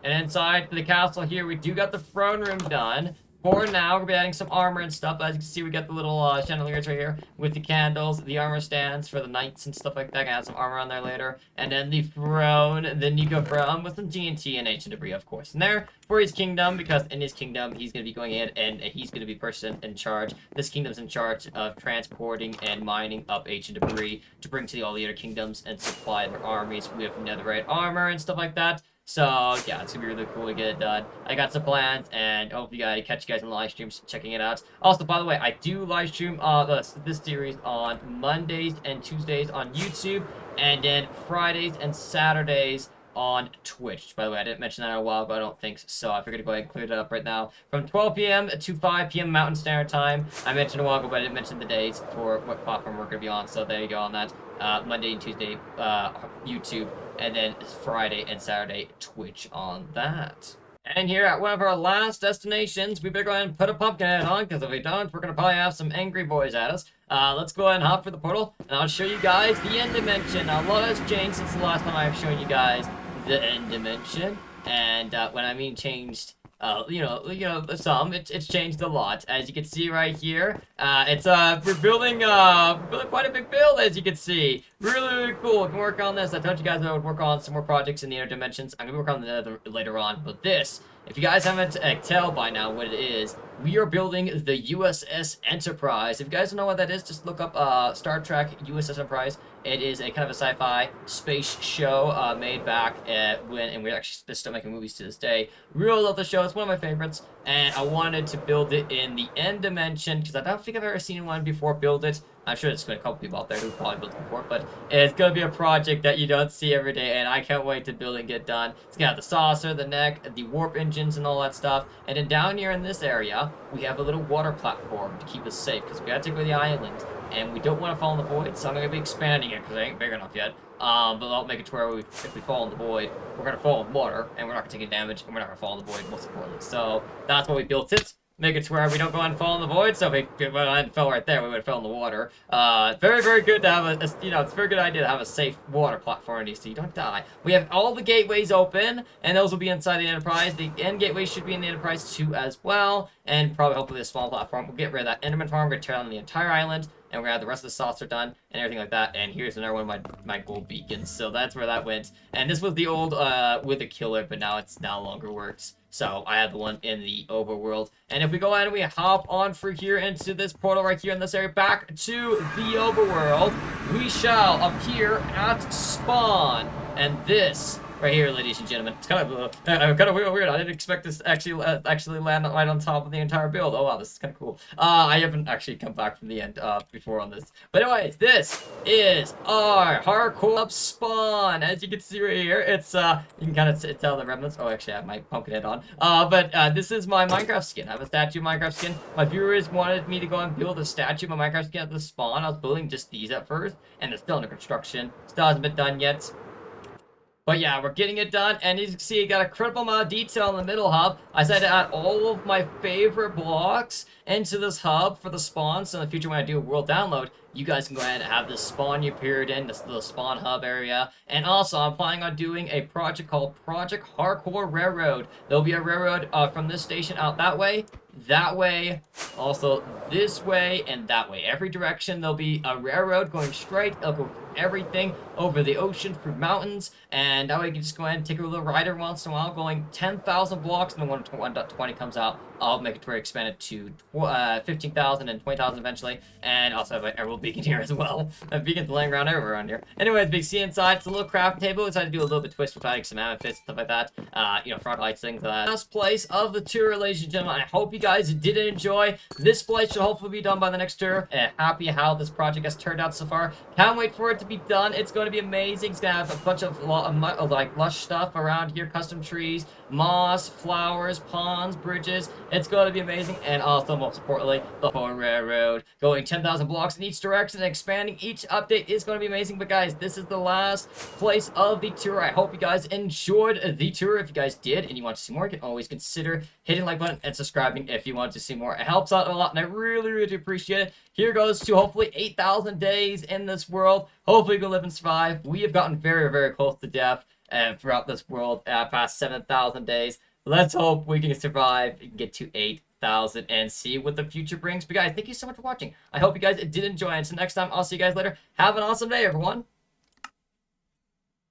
and inside the castle here, we do got the throne room done. For now, we're gonna be adding some armor and stuff. As you can see, we got the little chandeliers right here with the candles, the armor stands for the knights and stuff like that. Gonna add some armor on there later. And then the throne, the Nico throne with some TNT and ancient debris, of course. And there for his kingdom, because in his kingdom, he's gonna be going in and he's gonna be person in charge. This kingdom's in charge of transporting and mining up ancient debris to bring to all the other kingdoms and supply their armies with netherite armor and stuff like that. So, yeah, it's gonna be really cool to get it done. I got some plans, and I hope I catch you guys in the live streams checking it out. Also, by the way, I do live stream this series on Mondays and Tuesdays on YouTube, and then Fridays and Saturdays on Twitch. By the way, I didn't mention that in a while ago, I don't think so. I figured to go ahead and clear that up right now. From 12 p.m. to 5 p.m. Mountain Standard Time. I mentioned a while ago, but I didn't mention the days for what platform we're going to be on, so there you go on that. Monday and Tuesday, YouTube, and then Friday and Saturday, Twitch on that. And here at one of our last destinations, we better go ahead and put a pumpkin head on, because if we don't, we're going to probably have some angry boys at us. Let's go ahead and hop for the portal, and I'll show you guys the end dimension. A lot has changed since the last time I've shown you guys the end dimension, and when I mean changed, it's changed a lot. As you can see right here, we're building quite a big build, as you can see. Really cool. We can work on this. I told you guys I would work on some more projects in the inner dimensions. I'm gonna work on the Nether later on, but this, if you guys haven't tell by now what it is, we are building the USS Enterprise. If you guys don't know what that is, just look up Star Trek USS Enterprise. It is a kind of a sci-fi space show made back and we're actually still making movies to this day. Really love the show. It's one of my favorites, and I wanted to build it in the end dimension because I don't think I've ever seen one before build it. I'm sure there's a couple people out there who probably built it before, but it's going to be a project that you don't see every day, and I can't wait to build and get done. It's going to have the saucer, the neck, the warp engines, and all that stuff. And then down here in this area, we have a little water platform to keep us safe, because we got to take away the island, and we don't want to fall in the void, so I'm going to be expanding it, because it ain't big enough yet. But I'll make it to where if we fall in the void, we're going to fall in water, and we're not going to take any damage, and we're not going to fall in the void, most importantly. So that's why we built it. Make it to where we don't go and fall in the void. So if we fell right there, we would have fell in the water. Very, very good to have it's a very good idea to have a safe water platform so you don't die. We have all the gateways open, and those will be inside the Enterprise. The end gateway should be in the Enterprise too as well, and probably hopefully a small platform. We'll get rid of that Enderman farm. We're gonna tear down the entire island, and we're gonna have the rest of the saucer done and everything like that. And here's another one of my gold beacons. So that's where that went. And this was the old with the killer, but now it's no longer works. So I have the one in the overworld. And if we go ahead and we hop on through here into this portal right here in this area back to the overworld, we shall appear at spawn. And this right here, ladies and gentlemen. It's kind of weird. I didn't expect this actually land right on top of the entire build. Oh wow, this is kind of cool. I haven't actually come back from the end before on this. But anyways, this is our hardcore spawn. As you can see right here, it's you can kind of tell the remnants. Oh, actually, I have my pumpkin head on. But this is my Minecraft skin. I have a statue Minecraft skin. My viewers wanted me to go and build a statue of my Minecraft skin at the spawn. I was building just these at first, and they're still under construction. Still hasn't been done yet. But yeah, we're getting it done, and you can see it got a critical amount of detail in the middle hub. I decided to add all of my favorite blocks into this hub for the spawn, so in the future when I do a world download, you guys can go ahead and have this spawn you appeared in, this little spawn hub area. And also, I'm planning on doing a project called Project Hardcore Railroad. There'll be a railroad from this station out that way, also this way, and that way. Every direction, there'll be a railroad going straight. It'll go everything over the ocean, through mountains, and that way you can just go ahead and take a little ride every once in a while, going 10,000 blocks, and then when 1.20 comes out, I'll make it to where it expanded to 15,000 and 20,000 eventually, and also have an emerald beacon here as well. Beacons laying around everywhere around here. Anyways, big C inside. It's a little crafting table. It's had to do a little bit twist with adding some amethyst, stuff like that. You know, front lights, things like that. Last place of the tour, ladies and gentlemen. I hope you guys did enjoy. This place should hopefully be done by the next tour. Happy how this project has turned out so far. Can't wait for it to be done. It's going to be amazing. It's going to have a bunch of like lush stuff around here, custom trees, moss, flowers, ponds, bridges. It's going to be amazing. And also, most importantly, the whole railroad going 10,000 blocks in each direction and expanding each update is going to be amazing. But guys, this is the last place of the tour. I hope you guys enjoyed the tour. If you guys did and you want to see more, you can always consider hitting the like button and subscribing if you want to see more. It helps out a lot, and I really, really appreciate it. Here goes to hopefully 8,000 days in this world. Hopefully you can live and survive. We have gotten very, very close to death throughout this world past 7,000 days. Let's hope we can survive and get to 8,000 and see what the future brings. But guys, thank you so much for watching. I hope you guys did enjoy. Until next time, I'll see you guys later. Have an awesome day, everyone.